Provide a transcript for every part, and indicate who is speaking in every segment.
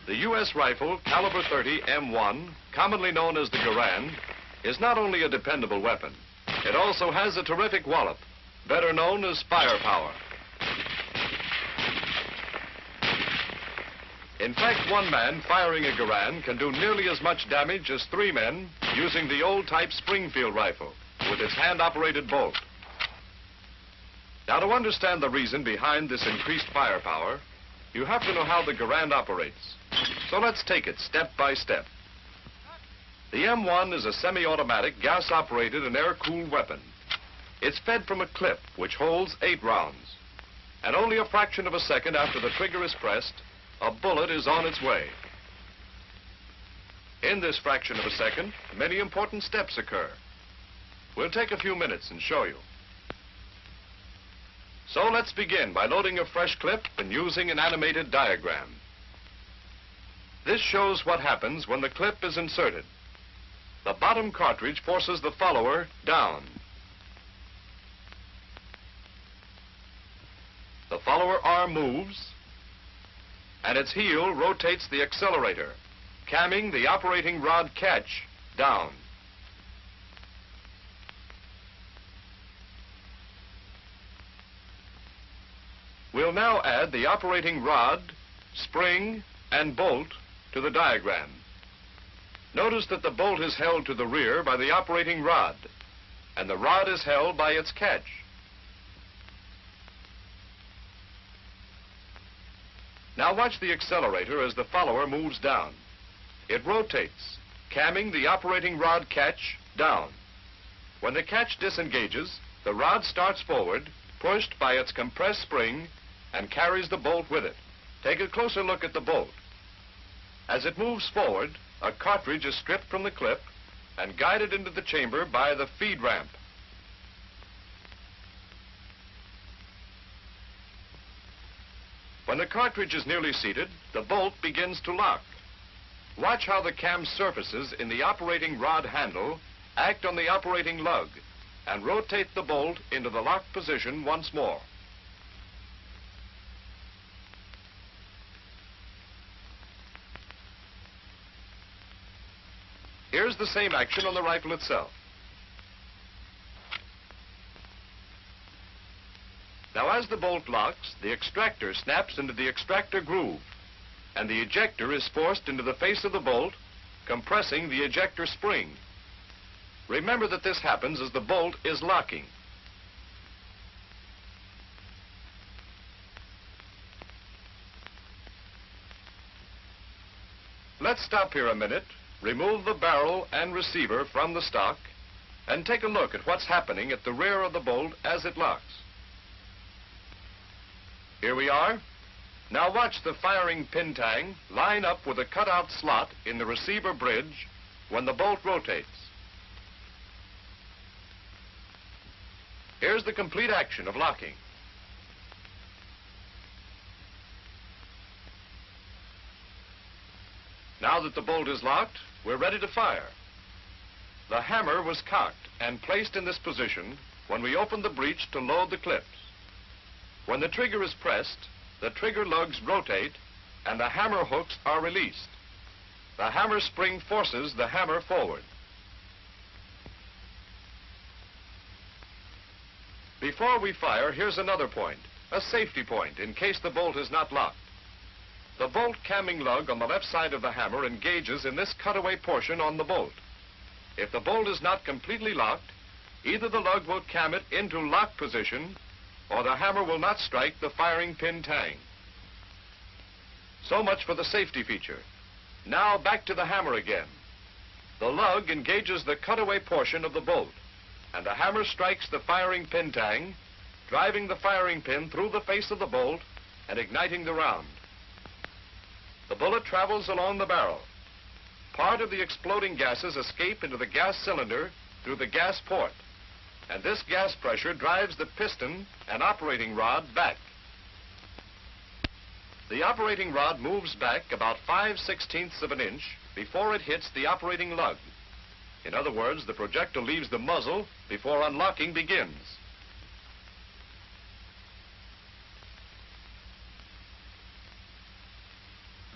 Speaker 1: The U.S. rifle caliber .30 M1, commonly known as the Garand, is not only a dependable weapon, it also has a terrific wallop, better known as firepower. In fact, one man firing a Garand can do nearly as much damage as 3 men using the old-type Springfield rifle with its hand-operated bolt. Now, to understand the reason behind this increased firepower, you have to know how the Garand operates. So let's take it step by step. The M1 is a semi-automatic, gas-operated and air-cooled weapon. It's fed from a clip which holds 8 rounds. And only a fraction of a second after the trigger is pressed, a bullet is on its way. In this fraction of a second, many important steps occur. We'll take a few minutes and show you. So let's begin by loading a fresh clip and using an animated diagram. This shows what happens when the clip is inserted. The bottom cartridge forces the follower down. The follower arm moves, and its heel rotates the accelerator, camming the operating rod catch down. We'll now add the operating rod, spring, and bolt to the diagram. Notice that the bolt is held to the rear by the operating rod, and the rod is held by its catch. Now watch the accelerator as the follower moves down. It rotates, camming the operating rod catch down. When the catch disengages, the rod starts forward, pushed by its compressed spring, and carries the bolt with it. Take a closer look at the bolt. As it moves forward, a cartridge is stripped from the clip and guided into the chamber by the feed ramp. When the cartridge is nearly seated, the bolt begins to lock. Watch how the cam surfaces in the operating rod handle act on the operating lug and rotate the bolt into the locked position once more. Here's the same action on the rifle itself. Now, as the bolt locks, the extractor snaps into the extractor groove, and the ejector is forced into the face of the bolt, compressing the ejector spring. Remember that this happens as the bolt is locking. Let's stop here a minute, remove the barrel and receiver from the stock, and take a look at what's happening at the rear of the bolt as it locks. Here we are. Now watch the firing pin tang line up with a cutout slot in the receiver bridge when the bolt rotates. Here's the complete action of locking. Now that the bolt is locked, we're ready to fire. The hammer was cocked and placed in this position when we opened the breech to load the clips. When the trigger is pressed, the trigger lugs rotate and the hammer hooks are released. The hammer spring forces the hammer forward. Before we fire, here's another point, a safety point in case the bolt is not locked. The bolt camming lug on the left side of the hammer engages in this cutaway portion on the bolt. If the bolt is not completely locked, either the lug will cam it into lock position or the hammer will not strike the firing pin tang. So much for the safety feature. Now back to the hammer again. The lug engages the cutaway portion of the bolt, and the hammer strikes the firing pin tang, driving the firing pin through the face of the bolt and igniting the round. The bullet travels along the barrel. Part of the exploding gases escape into the gas cylinder through the gas port, and this gas pressure drives the piston and operating rod back. The operating rod moves back about 5/16 of an inch before it hits the operating lug. In other words, the projectile leaves the muzzle before unlocking begins.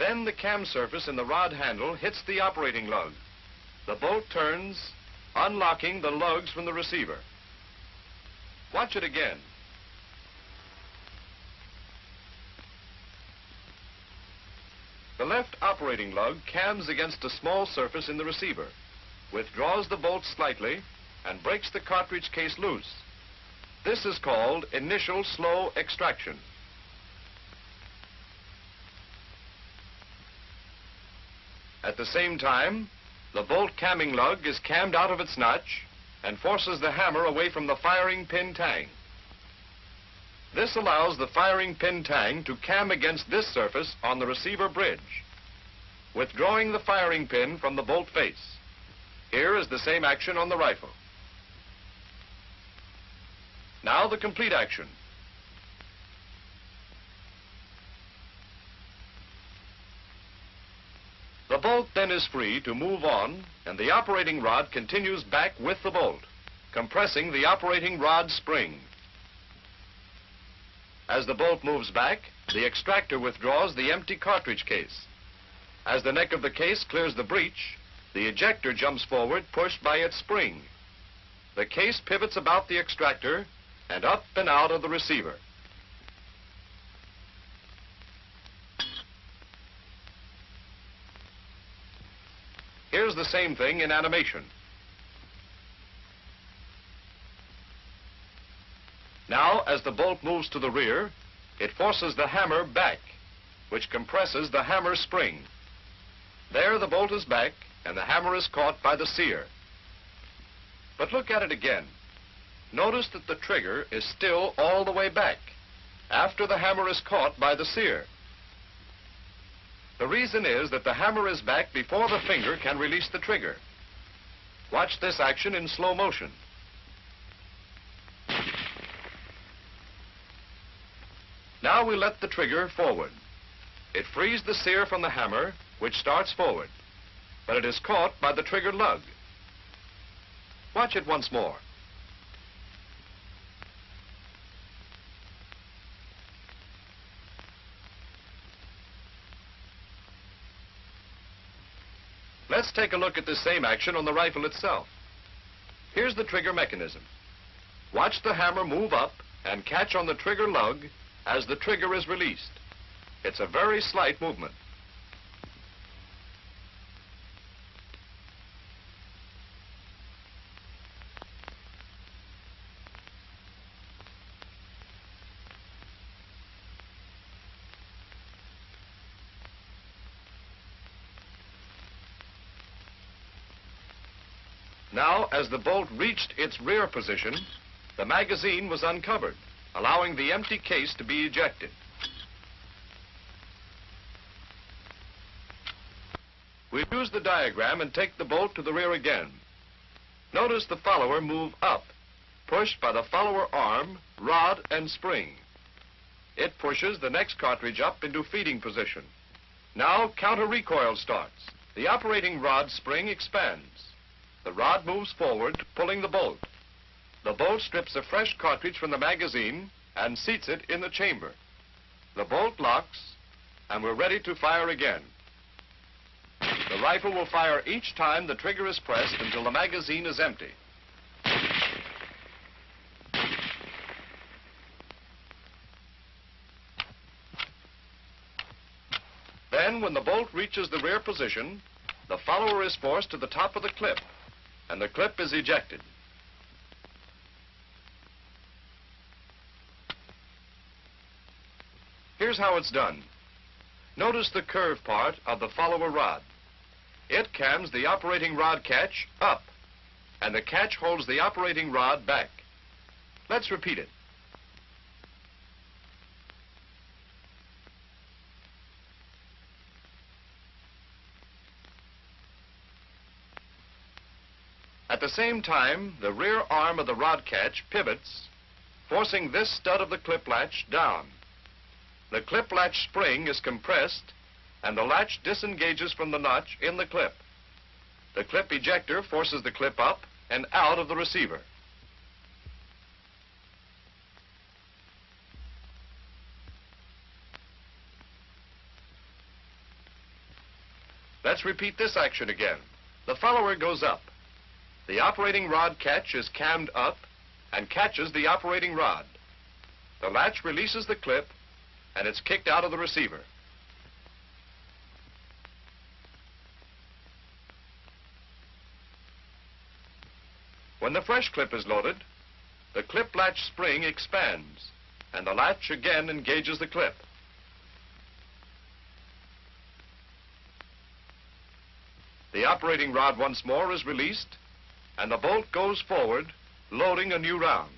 Speaker 1: Then the cam surface in the rod handle hits the operating lug. The bolt turns, unlocking the lugs from the receiver. Watch it again. The left operating lug cams against a small surface in the receiver, withdraws the bolt slightly, and breaks the cartridge case loose. This is called initial slow extraction. At the same time, the bolt camming lug is cammed out of its notch and forces the hammer away from the firing pin tang. This allows the firing pin tang to cam against this surface on the receiver bridge, withdrawing the firing pin from the bolt face. Here is the same action on the rifle. Now the complete action. The bolt then is free to move on, and the operating rod continues back with the bolt, compressing the operating rod spring. As the bolt moves back, the extractor withdraws the empty cartridge case. As the neck of the case clears the breech, the ejector jumps forward, pushed by its spring. The case pivots about the extractor and up and out of the receiver. Here's the same thing in animation. Now, as the bolt moves to the rear, it forces the hammer back, which compresses the hammer spring. There the bolt is back, and the hammer is caught by the sear. But look at it again. Notice that the trigger is still all the way back, after the hammer is caught by the sear. The reason is that the hammer is back before the finger can release the trigger. Watch this action in slow motion. Now we let the trigger forward. It frees the sear from the hammer, which starts forward, but it is caught by the trigger lug. Watch it once more. Let's take a look at this same action on the rifle itself. Here's the trigger mechanism. Watch the hammer move up and catch on the trigger lug as the trigger is released. It's a very slight movement. Now, as the bolt reached its rear position, the magazine was uncovered, allowing the empty case to be ejected. We use the diagram and take the bolt to the rear again. Notice the follower move up, pushed by the follower arm, rod, and spring. It pushes the next cartridge up into feeding position. Now counter recoil starts. The operating rod spring expands. The rod moves forward, pulling the bolt. The bolt strips a fresh cartridge from the magazine and seats it in the chamber. The bolt locks, and we're ready to fire again. The rifle will fire each time the trigger is pressed until the magazine is empty. Then, when the bolt reaches the rear position, the follower is forced to the top of the clip, and the clip is ejected. Here's how it's done. Notice the curved part of the follower rod. It cams the operating rod catch up, and the catch holds the operating rod back. Let's repeat it. At the same time, the rear arm of the rod catch pivots, forcing this stud of the clip latch down. The clip latch spring is compressed, and the latch disengages from the notch in the clip. The clip ejector forces the clip up and out of the receiver. Let's repeat this action again. The follower goes up. The operating rod catch is cammed up and catches the operating rod. The latch releases the clip and it's kicked out of the receiver. When the fresh clip is loaded, the clip latch spring expands and the latch again engages the clip. The operating rod once more is released and the bolt goes forward, loading a new round.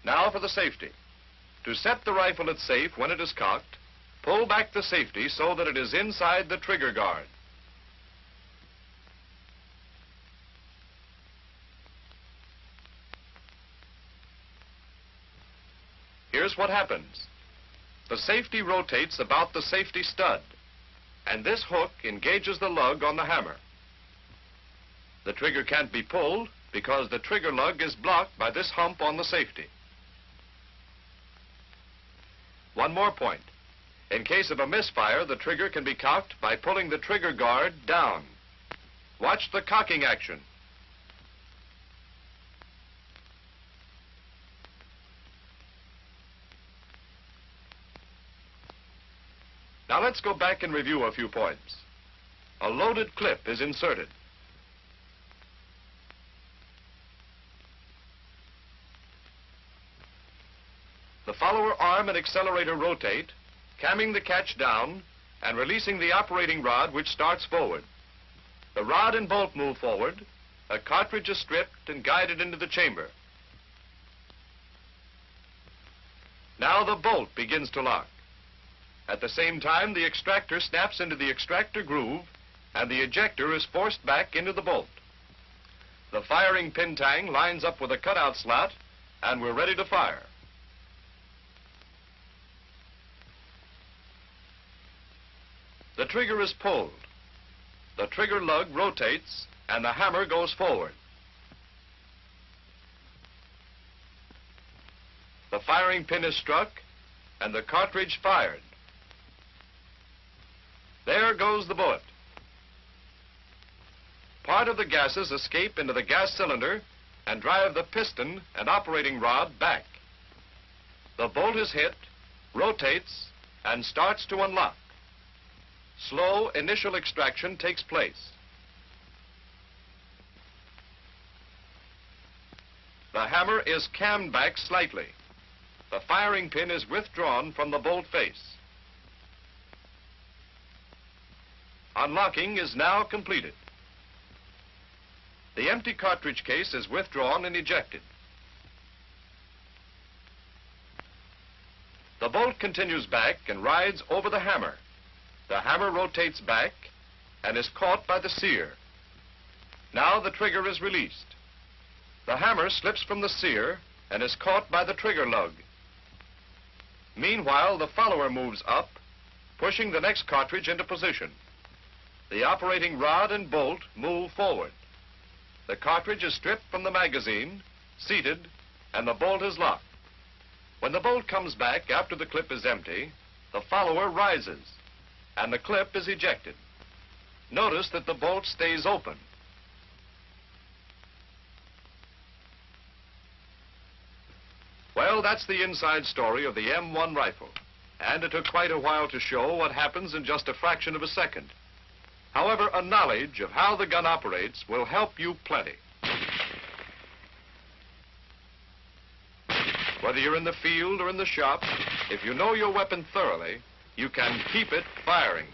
Speaker 1: Now for the safety. To set the rifle at safe when it is cocked, pull back the safety so that it is inside the trigger guard. Here's what happens. The safety rotates about the safety stud, and this hook engages the lug on the hammer. The trigger can't be pulled because the trigger lug is blocked by this hump on the safety. One more point. In case of a misfire, the trigger can be cocked by pulling the trigger guard down. Watch the cocking action. Now let's go back and review a few points. A loaded clip is inserted. The follower arm and accelerator rotate, camming the catch down and releasing the operating rod, which starts forward. The rod and bolt move forward. A cartridge is stripped and guided into the chamber. Now the bolt begins to lock. At the same time, the extractor snaps into the extractor groove and the ejector is forced back into the bolt. The firing pin tang lines up with a cutout slot and we're ready to fire. The trigger is pulled. The trigger lug rotates and the hammer goes forward. The firing pin is struck and the cartridge fired. There goes the bullet. Part of the gases escape into the gas cylinder and drive the piston and operating rod back. The bolt is hit, rotates, and starts to unlock. Slow initial extraction takes place. The hammer is cammed back slightly. The firing pin is withdrawn from the bolt face. Unlocking is now completed. The empty cartridge case is withdrawn and ejected. The bolt continues back and rides over the hammer. The hammer rotates back and is caught by the sear. Now the trigger is released. The hammer slips from the sear and is caught by the trigger lug. Meanwhile, the follower moves up, pushing the next cartridge into position. The operating rod and bolt move forward. The cartridge is stripped from the magazine, seated, and the bolt is locked. When the bolt comes back after the clip is empty, the follower rises, and the clip is ejected. Notice that the bolt stays open. Well, that's the inside story of the M1 rifle, and it took quite a while to show what happens in just a fraction of a second. However, a knowledge of how the gun operates will help you plenty. Whether you're in the field or in the shop, if you know your weapon thoroughly, you can keep it firing.